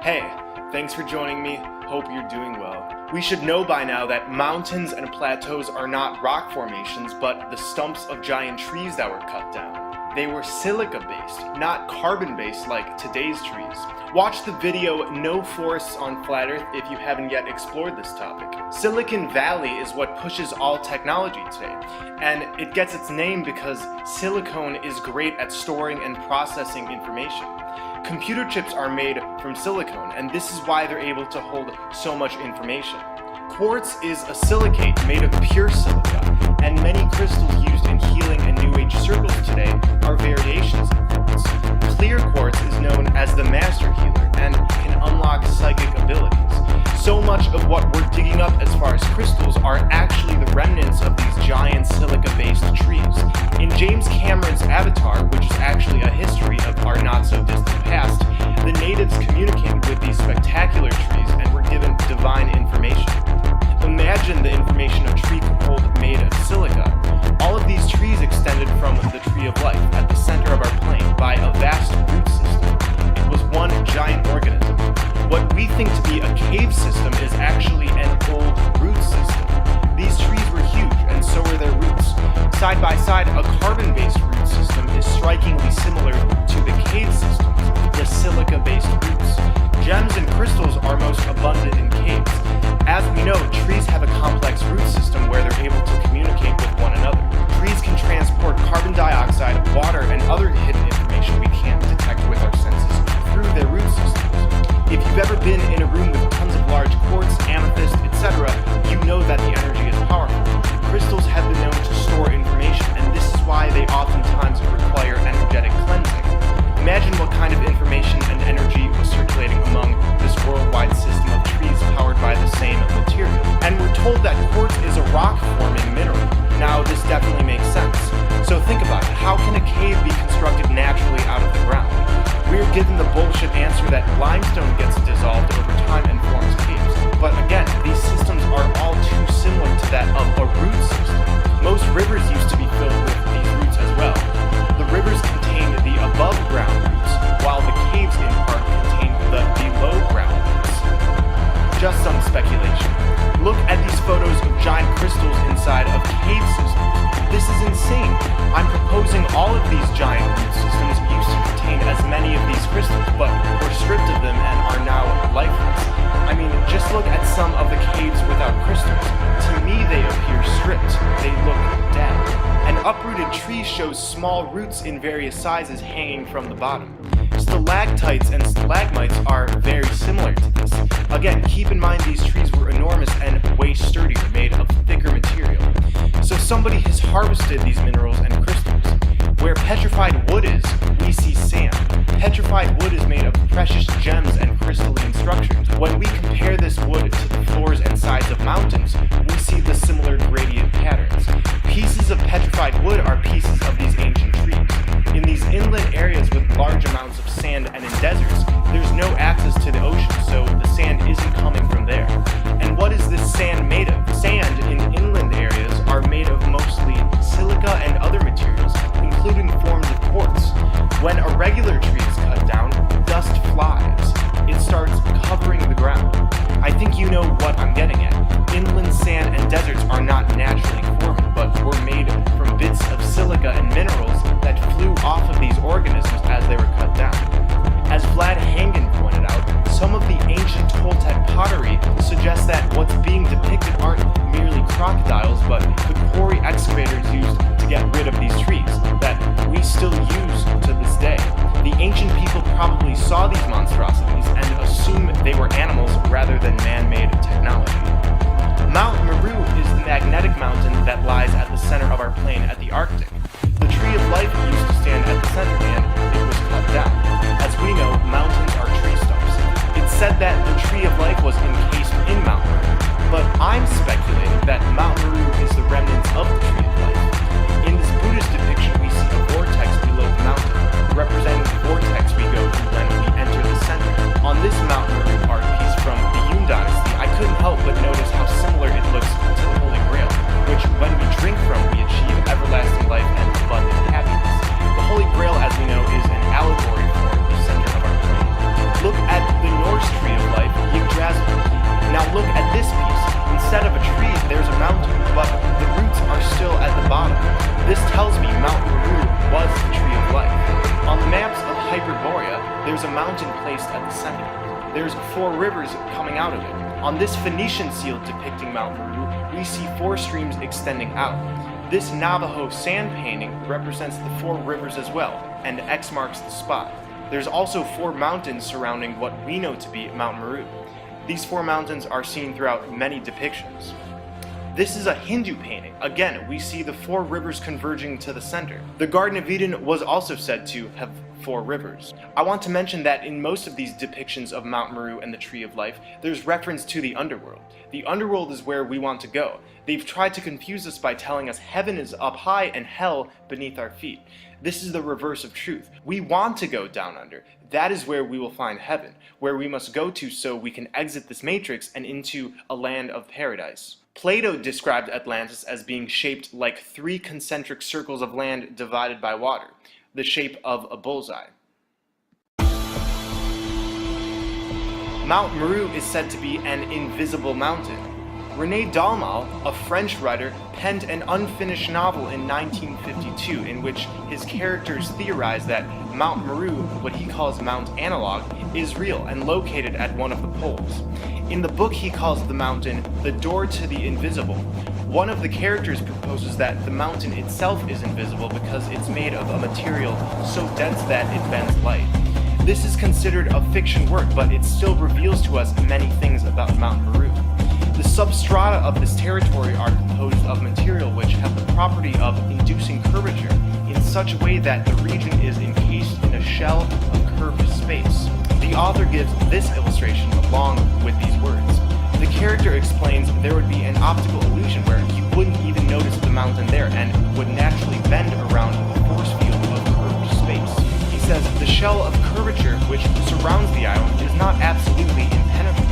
Hey, thanks for joining me. Hope you're doing well. We should know by now that mountains and plateaus are not rock formations, but the stumps of giant trees that were cut down. They were silica-based, not carbon-based like today's trees. Watch the video No Forests on Flat Earth if you haven't yet explored this topic. Silicon Valley is what pushes all technology today, and it gets its name because silicone is great at storing and processing information. Computer chips are made from silicone, and this is why they're able to hold so much information. Quartz is a silicate made of pure silica, and many crystals used in healing and New Age circles today are variations of quartz. Clear quartz is known as the master healer and can unlock psychic abilities. So much of what we're digging up as far as crystals are actually the remnants of these giant silica-based trees. In James Cameron's Avatar, which is actually a history of our not-so-distant past, the natives communicated with these spectacular trees and were given divine information. Imagine the information a tree could hold made of silica. All of these trees extended from the tree of life at the center of our plane by a vast root system. It was one giant organism. What we think to be a cave system is actually an old root system. These trees were huge, and so were their roots. Side by side, a carbon-based root system is strikingly similar to the cave systems, the silica-based roots. Gems and crystals are most abundant in caves. As we know, trees have a complex root system where they're able to communicate with one another. Trees can transport carbon dioxide, water, and other hidden information we can't detect with our senses through their root systems. If you've ever been in a room with tons of large quartz, amethyst, etc., you know that the energy is powerful. Crystals have been known to store information, and this is why they oftentimes require energetic cleansing. Imagine what kind of information and energy was circulating among this worldwide system of trees powered by the same material. And we're told that quartz is a rock-forming mineral. Now, this definitely makes sense. So think about it. How can a cave be constructed naturally out of the ground? We're given the bullshit answer that limestone gets dissolved over time and forms caves. But again, these systems are all too similar to that of a root system. Most rivers used to be filled with these roots as well. The rivers contain the above-ground roots, while the caves in part contain the below-ground roots. Just some speculation. Look at these photos of giant crystals inside of cave systems. This is insane. I'm proposing all of these giant root systems used to contain as many of these crystals, but were stripped of them and are now lifeless. I mean, just look at some of the caves without crystals. To me, they appear stripped. They look dead. An uprooted tree shows small roots in various sizes hanging from the bottom. Stalactites and stalagmites are very similar to this. Again, keep in mind these trees were enormous and way sturdier, made of thicker material. So somebody has harvested these minerals and crystals. Where petrified wood is, we see sand. Petrified wood is made of precious gems and crystalline structures. When we compare this wood to the floors and sides of mountains, we see the similar gradient patterns. Pieces of petrified wood are pieces of these ancient trees. In these inland areas with large amounts of sand and in deserts, there's no access to the ocean, so the sand isn't coming from there. And what is this sand made of? Sand in inland areas are made of mostly silica and other materials, including forms of quartz. When a regular tree is cut down, dust flies. It starts covering the ground. I think you know what I'm getting at. Inland sand and deserts are not naturally forming, but were made from bits of silica and minerals that flew off of these organisms as they were cut down. As Vlad Hangen pointed out, some of the ancient Toltec pottery suggests that what's being depicted aren't merely crocodiles, but the quarry excavators used to get rid of these trees that we still use to this day. The ancient people probably saw these monstrosities and assumed they were animals rather than man-made technology. Mount Meru is the magnetic mountain that lies at the center of our plane at the Arctic. The tree of life used to stand at the center and it was cut down. As we know, mountains are tree stumps. It's said that the tree of life was encased in Mount Meru, but I'm speculating that Mount Meru is the remnants of the tree of life. In this Buddhist depiction, we see a vortex below the mountain, representing the vortex we go through when we enter the center. On this Mount Meru art piece from the Yuan Dynasty, I couldn't help but notice how similar it looks to the Holy Grail, which when we drink from, we achieve everlasting life and abundant happiness. The Holy Grail, as we know, is an allegory for the center of our plane. Look at the Norse there's a mountain placed at the center. There's 4 rivers coming out of it. On this Phoenician seal depicting Mount Meru, we see 4 streams extending out. This Navajo sand painting represents the 4 rivers as well, and X marks the spot. There's also 4 mountains surrounding what we know to be Mount Meru. These 4 mountains are seen throughout many depictions. This is a Hindu painting. Again, we see the 4 rivers converging to the center. The Garden of Eden was also said to have 4 rivers. I want to mention that in most of these depictions of Mount Meru and the Tree of Life, there's reference to the underworld. The underworld is where we want to go. They've tried to confuse us by telling us heaven is up high and hell beneath our feet. This is the reverse of truth. We want to go down under. That is where we will find heaven, where we must go to so we can exit this matrix and into a land of paradise. Plato described Atlantis as being shaped like 3 concentric circles of land divided by water, the shape of a bullseye. Mount Meru is said to be an invisible mountain. René Dalmal, a French writer, penned an unfinished novel in 1952 in which his characters theorize that Mount Meru, what he calls Mount Analog, is real and located at one of the poles. In the book, he calls the mountain the door to the invisible. One of the characters proposes that the mountain itself is invisible because it's made of a material so dense that it bends light. This is considered a fiction work, but it still reveals to us many things about Mount Meru. The substrata of this territory are composed of material which have the property of inducing curvature in such a way that the region is encased in a shell of curved space. The author gives this illustration along with these words. The character explains there would be an optical illusion where you wouldn't even notice the mountain there and would naturally bend around the force field of curved space. He says the shell of curvature which surrounds the island is not absolutely impenetrable.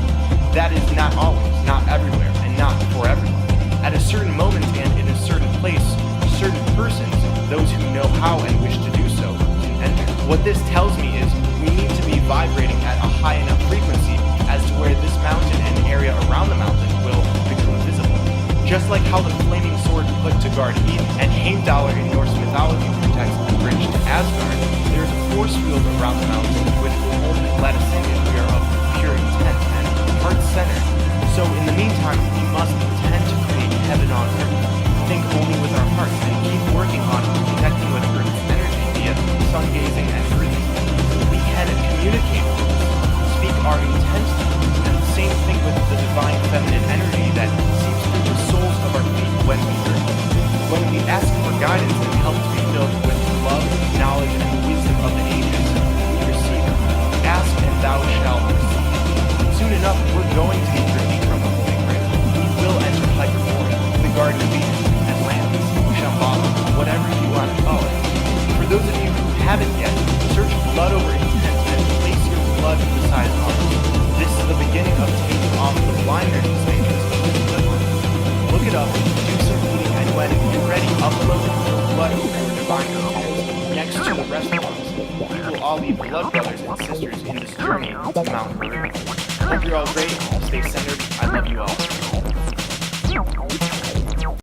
That is not always, not everywhere, and not for everyone. At a certain moment and in a certain place, certain persons, those who know how and wish to do so, can enter. What this tells me is we need to be vibrating at a high enough frequency as to where this mountain and the area around the mountain will become visible. Just like how the flaming sword put to guard Eden and Heimdallr in Norse mythology protects the bridge to Asgard, there is a force field around the mountain which will only let us in if we are of pure intent and heart-centered. So in the meantime, we must intend to create heaven on earth. Think only with our hearts and keep working on connecting with Earth's energy via sun-gazing and breathing. We can communicate with us, speak our intent to it, and the same thing with the divine feminine energy that seeps through the soles of our feet when we dream. When we ask for guidance and help to be filled with love, knowledge, and wisdom of the ages, we receive it. Ask and thou shalt receive. Soon enough, we're going to be drinking from the Holy Grail. We will enter Hyperborea, the Garden of Eden, Atlantis, Shambhala, whatever you want to call it. For those of you who haven't yet, search blood over intent and place your blood beside ours. This is the beginning of taking off the blinders matrix of this blood. Look it up, do some reading, and when you're ready, upload your blood over your divine intent next to the rest of us. We will all be blood brothers and sisters in this journey to Mount Meru. Hope you're all great, stay centered, I love you all.